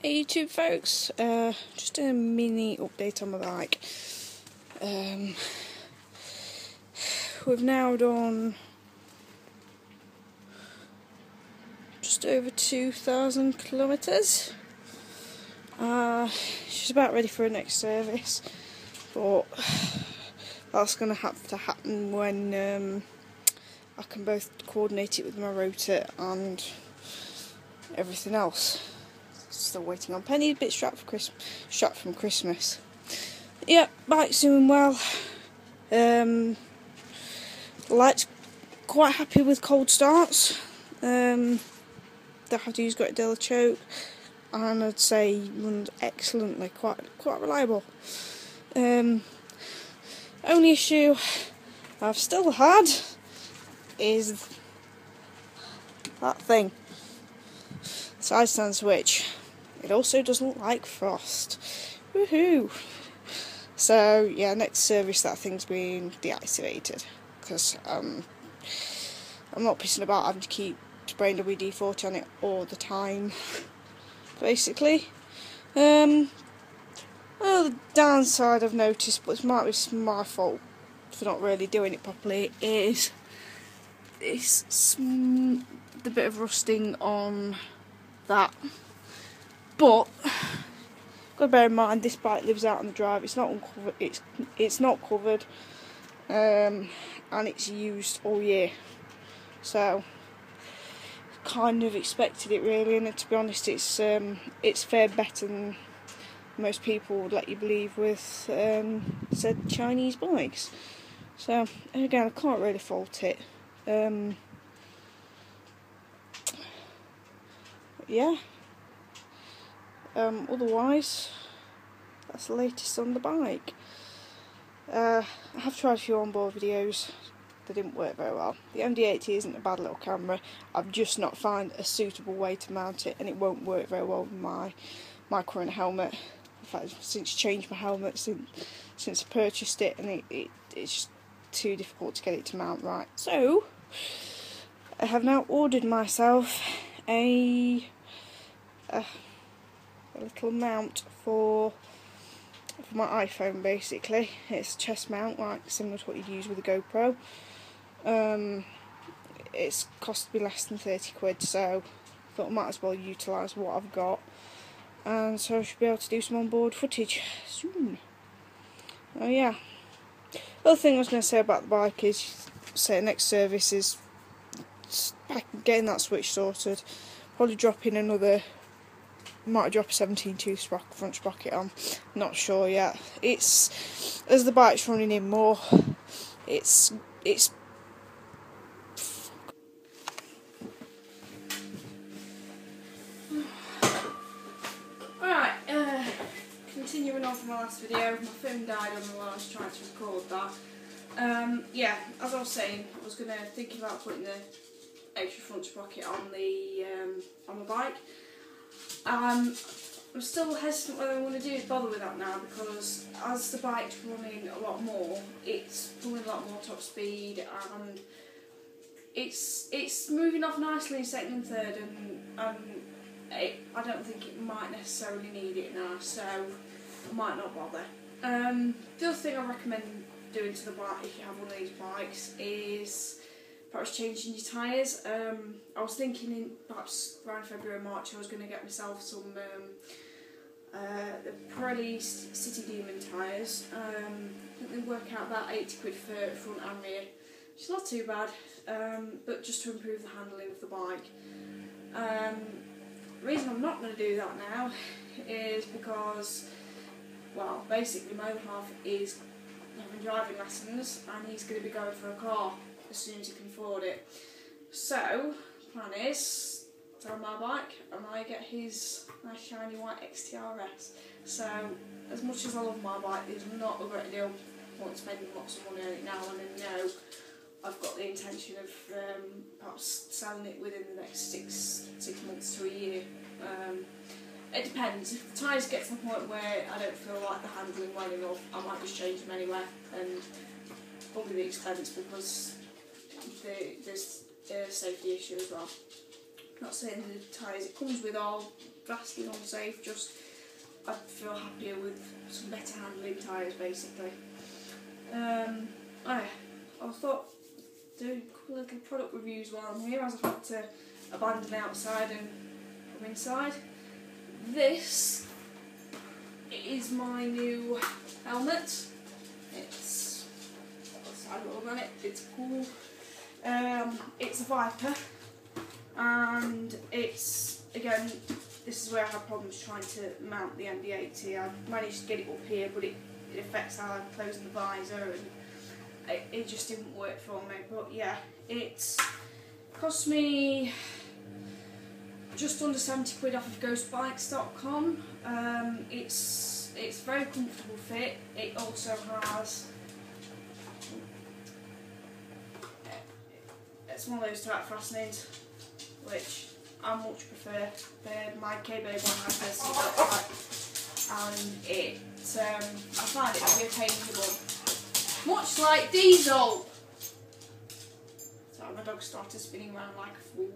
Hey YouTube folks, just a mini update on my bike. We've now done just over 2,000 kilometres. She's about ready for her next service, but that's going to have to happen when I can both coordinate it with my rotor and everything else. Still waiting on Penny, a bit strapped from Christmas. Yeah, bike's doing well. Light's quite happy with cold starts. The Hattie's got a Della choke, and I'd say runs excellently, quite reliable. Only issue I've still had is that thing, side stand switch. It also doesn't like frost. Woohoo! So yeah, next service that thing's been deactivated because I'm not pissing about having to keep spraying WD-40 on it all the time. Basically, well, the downside I've noticed, but it might be my fault for not really doing it properly, is the bit of rusting on that. But got to bear in mind this bike lives out on the drive. It's not uncovered. It's not covered, and it's used all year. So kind of expected it really. And to be honest, it's fared better than most people would let you believe with said Chinese bikes. So again, I can't really fault it. Yeah. Otherwise, that's the latest on the bike. I have tried a few onboard videos. They didn't work very well. The MD80 isn't a bad little camera. I've just not found a suitable way to mount it, and it won't work very well with my current helmet. In fact, since I changed my helmet, since I purchased it, and it's just too difficult to get it to mount right. So I have now ordered myself a little mount for my iPhone. Basically, it's a chest mount, like similar to what you'd use with a GoPro. It's cost me less than 30 quid, so I thought I might as well utilise what I've got, and so I should be able to do some onboard footage soon. Oh yeah. The other thing I was going to say about the bike is, say, next service is getting that switch sorted. Probably dropping another. Might drop a 17-tooth front sprocket on. Not sure yet. It's as the bike's running in more. It's. Alright, continuing on from my last video, my phone died on the while I was trying to record that. Yeah, as I was saying, I was thinking about putting the extra front sprocket on the bike. I'm still hesitant whether I want to bother with that now, because as the bike's running a lot more, it's pulling a lot more top speed, and it's moving off nicely in second and third, and I don't think it might necessarily need it now, so I might not bother. The other thing I recommend doing to the bike if you have one of these bikes is perhaps changing your tyres. I was thinking in perhaps around February or March I was going to get myself some the Pirelli City Demon tyres. I think they work out about 80 quid for front and rear. It's not too bad, but just to improve the handling of the bike. The reason I'm not going to do that now is because, well, basically my other half is having driving lessons, and he's going to be going for a car as soon as he can afford it. So, plan is, sell my bike and I get his nice shiny white XTRS. So, as much as I love my bike, there's not a great deal point spending lots of money on it now, and I know I've got the intention of perhaps selling it within the next six months to a year. It depends. If the tyres get to the point where I don't feel like they're handling well enough, I might just change them anyway, and probably the expense, because there's a safety issue as well. Not saying the tyres it comes with are vastly unsafe, just I feel happier with some better handling tyres basically. I thought do a couple of little product reviews while I'm here, as I've had to abandon outside and come inside. This is my new helmet. It's on it. It's cool. It's a Viper, and it's, again, this is where I had problems trying to mount the MD-80. I managed to get it up here, but it affects how I close the visor, and it just didn't work for me. But yeah, it's cost me just under 70 quid off of ghostbikes.com. It's very comfortable fit. It also has, it's one of those type fastenings which I much prefer. My K-Bird one has their seatbelt type, and I find it to be a pain in the bum, much like Diesel. Sorry, my dog started spinning around like a fool.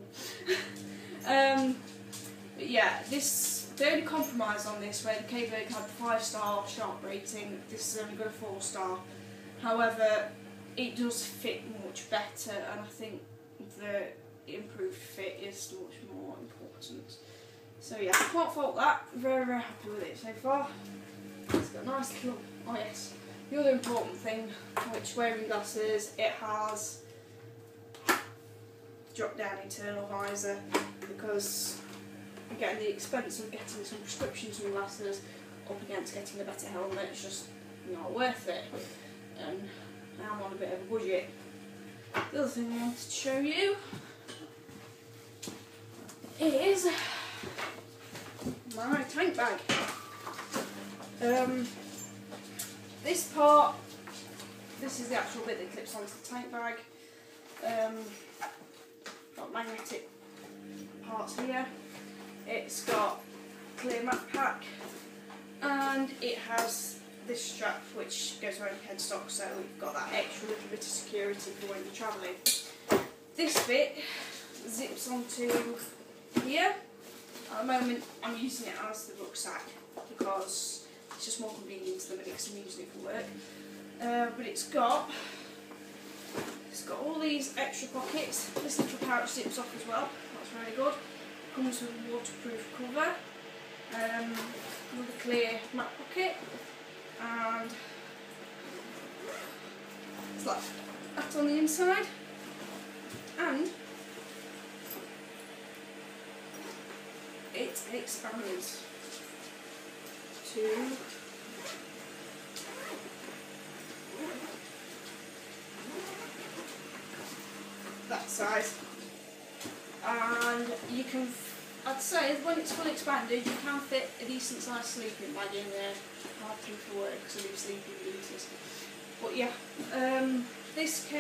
But yeah, the only compromise on this, where the K-Bird had the 5-star sharp rating, this has only got a 4-star. However, it does fit much better, and I think the improved fit is much more important. So yeah, I can't fault that. Very, very happy with it so far. It's got a nice little, oh yes, the other important thing, which wearing glasses, it has drop down internal visor, because again, the expense of getting some prescription sunglasses up against getting a better helmet is just not worth it, and I'm on a bit of a budget. The other thing I wanted to show you is my tank bag. This part, this is the actual bit that clips onto the tank bag. Got magnetic parts here. It's got clear map pack, and it has this strap which goes around your headstock, so you've got that extra little bit of security for when you're travelling. This bit zips onto here. At the moment I'm using it as the rucksack because it's just more convenient than because I'm using it for work. But it's got all these extra pockets. This little pouch zips off as well, that's really good. Comes with a waterproof cover, another clear map pocket, and it's like that on the inside, and it expands to that size, and you can, I'd say when it's fully expanded, you can fit a decent sized sleeping bag in there. Hard to for work because I do sleeping duties. But yeah, this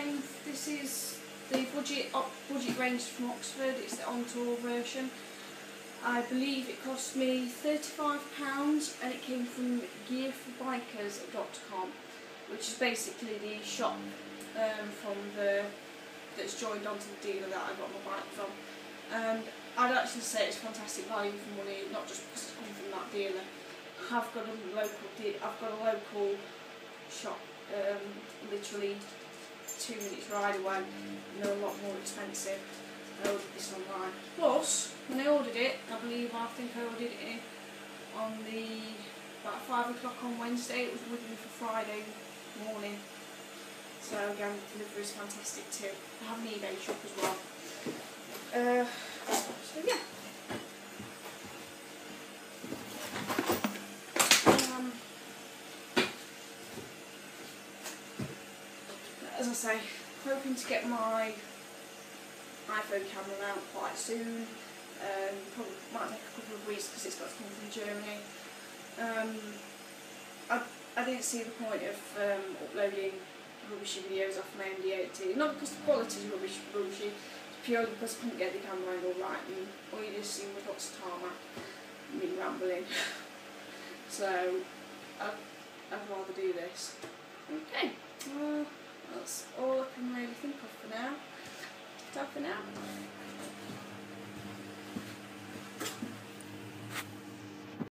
is the budget range from Oxford. It's the on tour version. I believe it cost me £35, and it came from gearforbikers.com, which is basically the shop that's joined onto the dealer that I got my bike from. And I'd actually say it's fantastic value for money, not just because it's come from that dealer. I've got a local shop, literally 2 minutes ride away, and they're a lot more expensive. I ordered this online. Plus, when I ordered it, I think I ordered it on about 5 o'clock on Wednesday. It was with me for Friday morning. So again, the delivery is fantastic too. I have an eBay shop as well. So yeah. As I say, hoping to get my iPhone camera out quite soon. Probably might take a couple of weeks because it's got to come from Germany. I didn't see the point of uploading rubbishy videos off my MD-80. Not because the quality is rubbishy, it's purely because I couldn't get the camera angle right, and all you just see was lots of tarmac and me rambling. So I'd rather do this. Okay, that's all I can really think of for now. Ta for now.